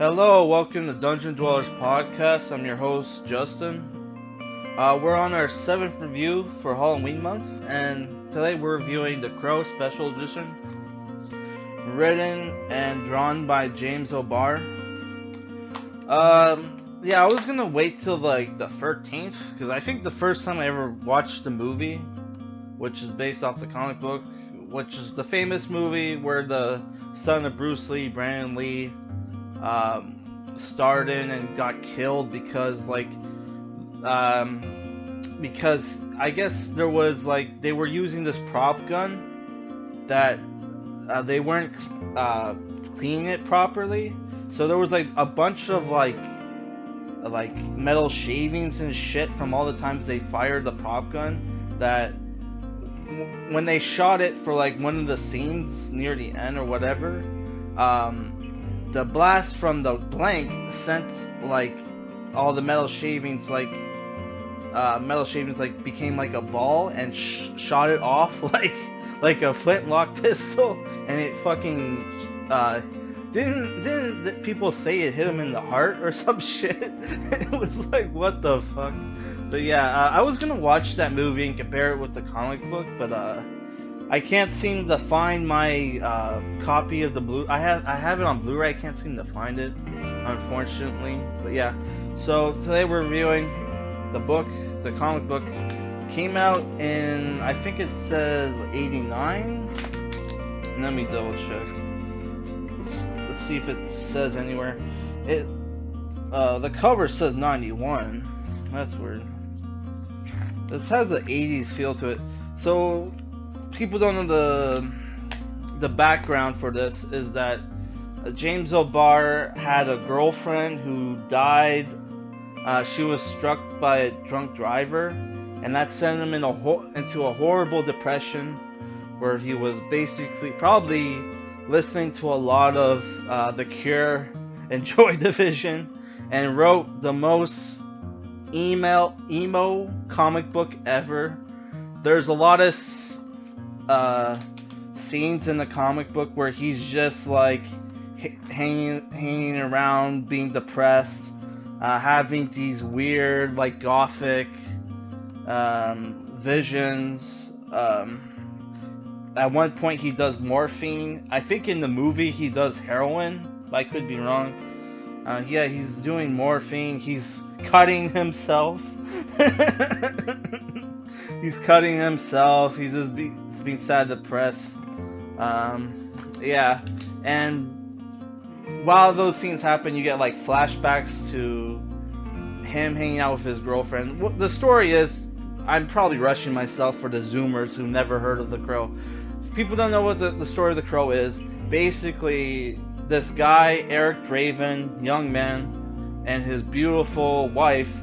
Hello, welcome to Dungeon Dwellers Podcast. I'm your host, Justin. We're on our 7th review for Halloween month, and today we're reviewing The Crow Special Edition, written and drawn by James O'Barr. I was gonna wait till like the 13th, because I think the first time I ever watched the movie, which is based off the comic book, which is the famous movie where the son of Bruce Lee, Brandon Lee, starred in and got killed because because I guess there was they were using this prop gun that they weren't cleaning it properly, so there was like a bunch of like metal shavings and shit from all the times they fired the prop gun, that when they shot it for like one of the scenes near the end or whatever, the blast from the blank sent like all the metal shavings became like a ball and shot it off like a flintlock pistol, and it fucking didn't people say it hit him in the heart or some shit? It was like, what the fuck? But yeah, I was gonna watch that movie and compare it with the comic book, but I can't seem to find my copy of the Blu. I have it on Blu-ray. I can't seem to find it, unfortunately. But yeah, so today we're reviewing the book. The comic book came out in, I think it says 89. Let me double check. Let's see if it says anywhere. The cover says 91. That's weird. This has an 80s feel to it. So people don't know the background for this is that James O'Barr had a girlfriend who died. She was struck by a drunk driver, and that sent him into a horrible depression, where he was basically probably listening to a lot of The Cure and Joy Division, and wrote the most emo comic book ever. There's a lot of scenes in the comic book where he's just like hanging around, being depressed, having these weird like gothic visions. At one point he does morphine. I think in the movie he does heroin, but I could be wrong. Yeah, he's doing morphine. He's cutting himself. He's cutting himself. He's just being sad, depressed. Yeah, and while those scenes happen, you get like flashbacks to him hanging out with his girlfriend. Well, the story is, I'm probably rushing myself for the Zoomers who never heard of The Crow. If people don't know what the story of The Crow is, basically this guy, Eric Draven, young man, and his beautiful wife,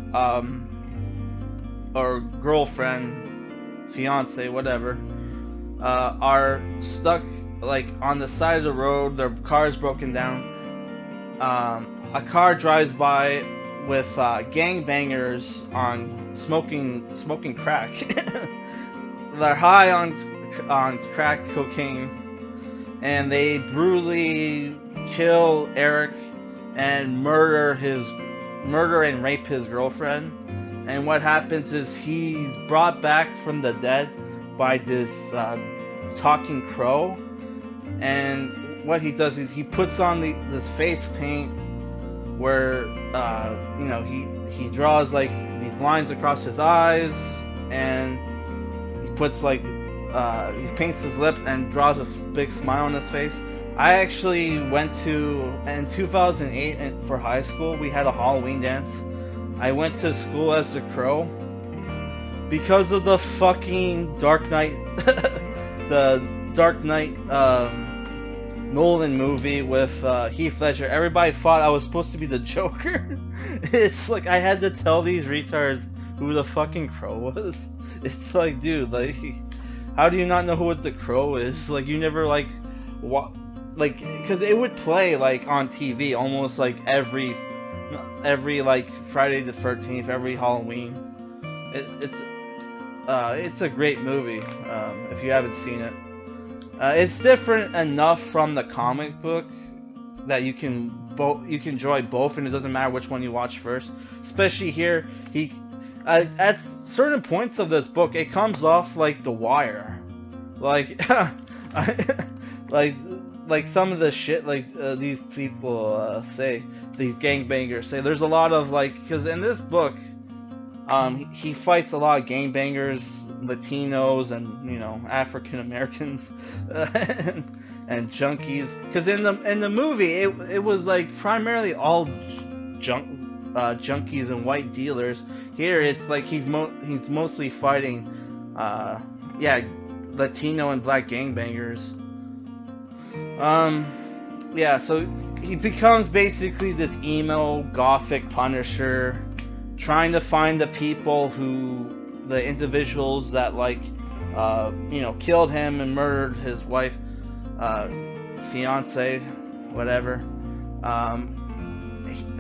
or girlfriend, fiance, whatever, are stuck like on the side of the road. Their car is broken down. A car drives by with gangbangers on smoking crack. They're high on crack cocaine, and they brutally kill Eric and murder and rape his girlfriend. And what happens is he's brought back from the dead by this talking crow, and what he does is he puts on this face paint where he draws like these lines across his eyes, and he puts he paints his lips and draws a big smile on his face. I actually went in 2008 for high school. We had a Halloween dance. I went to school as the Crow because of the fucking Dark Knight, the Dark Knight Nolan movie with Heath Ledger. Everybody thought I was supposed to be the Joker. It's like I had to tell these retards who the fucking Crow was. It's like, dude, like, how do you not know what the Crow is? Like, you never because it would play like on TV almost like every like Friday the 13th, every Halloween. It's a great movie if you haven't seen it. It's different enough from the comic book that you can enjoy both, and it doesn't matter which one you watch first. Especially here, he at certain points of this book, it comes off like The Wire, like like like some of the shit like these people say, these gangbangers say. There's a lot of like, because in this book, he fights a lot of gangbangers, Latinos, and African Americans, and junkies. Because in the movie, it was like primarily all junkies and white dealers. Here, it's like he's mostly fighting, yeah, Latino and black gangbangers. Yeah, so he becomes basically this emo Gothic Punisher, trying to find the individuals that killed him and murdered his wife, fiance, whatever.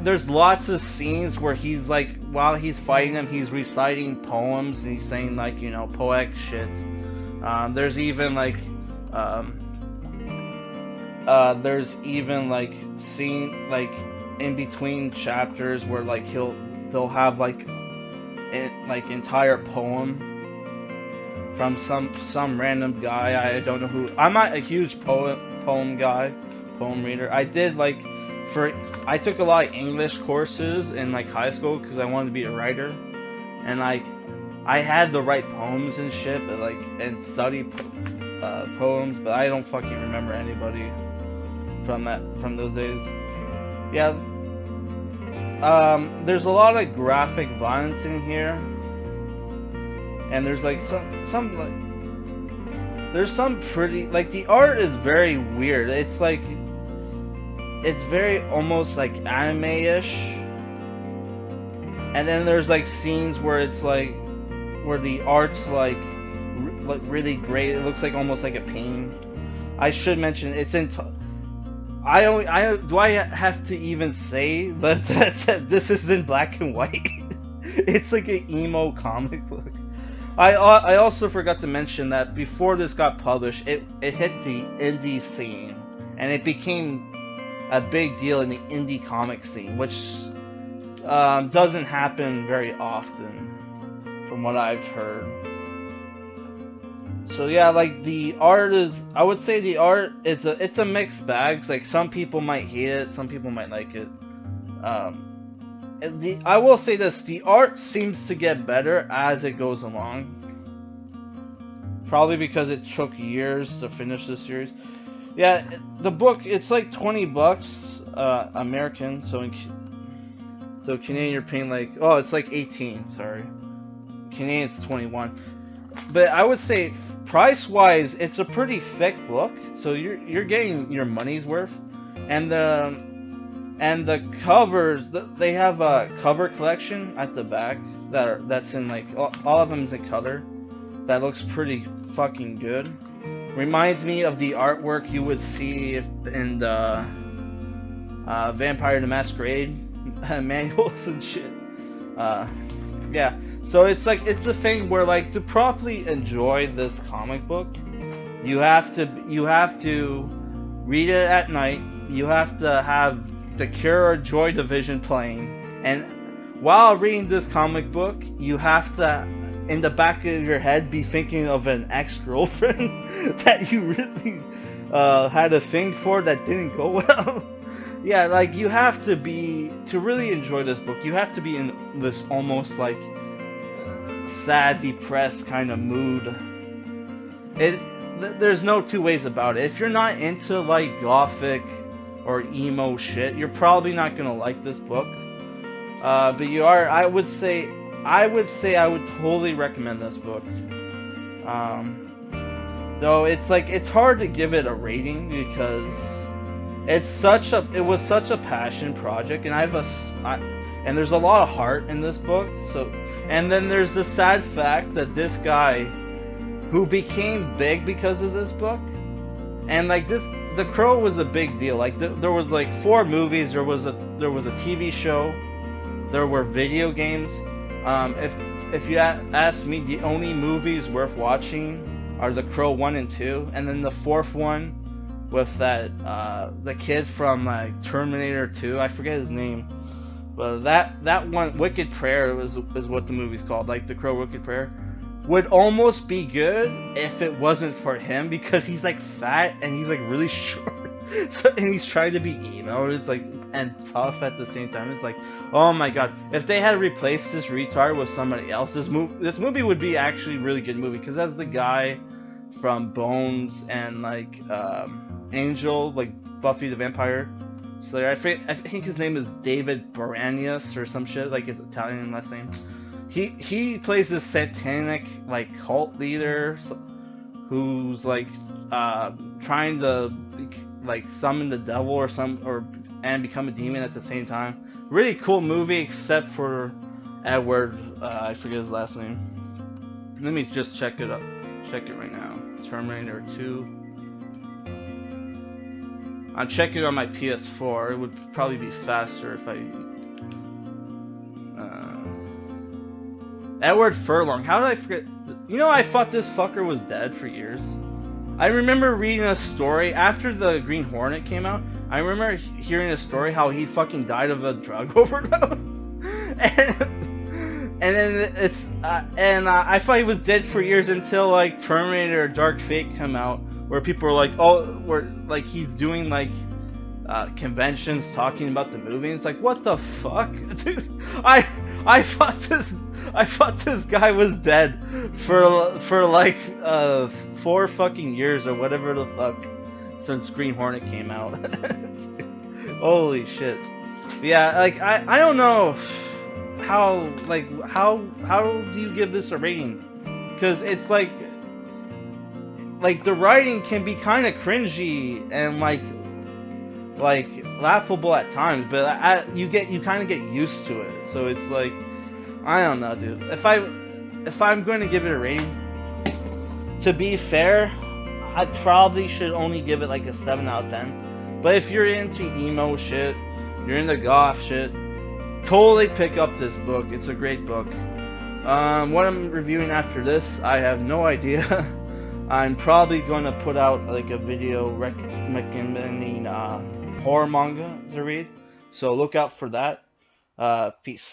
There's lots of scenes where he's like, while he's fighting them, he's reciting poems and he's saying poetic shit. There's even scene in between chapters where they'll have entire poem from some random guy. I don't know who. I'm not a huge poem reader. I took a lot of English courses in high school because I wanted to be a writer, and I had to write poems and shit, but and study poems, but I don't fucking remember anybody from those days. Yeah. There's a lot of graphic violence in here, and there's there's some pretty, the art is very weird. It's very almost anime-ish, and then there's scenes where it's where the art's really great. It looks almost like a painting. I should mention it's in. Do I have to even say that this is in black and white? It's like an emo comic book. I also forgot to mention that before this got published, it hit the indie scene, and it became a big deal in the indie comic scene, which doesn't happen very often, from what I've heard. So yeah, the art is, I would say the art, it's a mixed bag. Some people might hate it, some people might like it. I will say this, the art seems to get better as it goes along. Probably because it took years to finish this series. Yeah, the book, it's $20 American, so Canadian you're paying it's 18, sorry. Canadian it's 21. But I would say price-wise, it's a pretty thick book, so you're getting your money's worth. And the covers, they have a cover collection at the back that's in all of them's in color. That looks pretty fucking good. Reminds me of the artwork you would see in the Vampire the Masquerade manuals and shit. Yeah. So it's the thing where to properly enjoy this comic book, you have to read it at night. You have to have the Cure or Joy Division playing, and while reading this comic book, you have to, in the back of your head, be thinking of an ex-girlfriend that you really had a thing for that didn't go well. Yeah, you have to really enjoy this book, you have to be in this almost sad, depressed kind of mood. There's no two ways about it. If you're not into Gothic or emo shit, you're probably not gonna like this book. But you are. I would say I would totally recommend this book. Though it's hard to give it a rating because it was such a passion project, and and there's a lot of heart in this book. So. And then there's the sad fact that this guy, who became big because of this book, and The Crow was a big deal. There was 4 movies. There was a TV show. There were video games. If you ask me, the only movies worth watching are The Crow 1 and 2, and then the 4th one with that the kid from like Terminator 2. I forget his name, but that one, Wicked Prayer, is what the movie's called. Like The Crow Wicked Prayer would almost be good if it wasn't for him, because he's like fat and he's like really short. So, and he's trying to be emo. It's like, and tough at the same time. It's like, oh my god, if they had replaced this retard with somebody else, this movie would be actually a really good movie, because that's the guy from Bones and like Angel, like Buffy the Vampire Slayer. I think his name is David Baranius or some shit, like his Italian last name. He plays this satanic like cult leader who's like trying to like summon the devil and become a demon at the same time. Really cool movie, except for Edward. I forget his last name. Let me just check it right now. Terminator 2. I'm checking on my PS4. It would probably be faster if I. Edward Furlong. How did I forget? You know, I thought this fucker was dead for years. I remember reading a story after the Green Hornet came out. I remember hearing a story how he fucking died of a drug overdose, and then I thought he was dead for years until like Terminator Dark Fate come out, where people were like, he's doing like conventions talking about the movie. And it's like, what the fuck, dude? I thought this guy was dead for like 4 fucking years or whatever the fuck since Green Hornet came out. Holy shit. Yeah, like I don't know how do you give this a rating? Because it's like the writing can be kind of cringy and like laughable at times, but you kind of get used to it. So it's like, I don't know, dude. If I'm going to give it a rating, to be fair, I probably should only give it like a 7 out of 10. But if you're into emo shit, you're into goth shit, totally pick up this book. It's a great book. What I'm reviewing after this, I have no idea. I'm probably going to put out like a video recommending horror manga to read. So look out for that. Peace.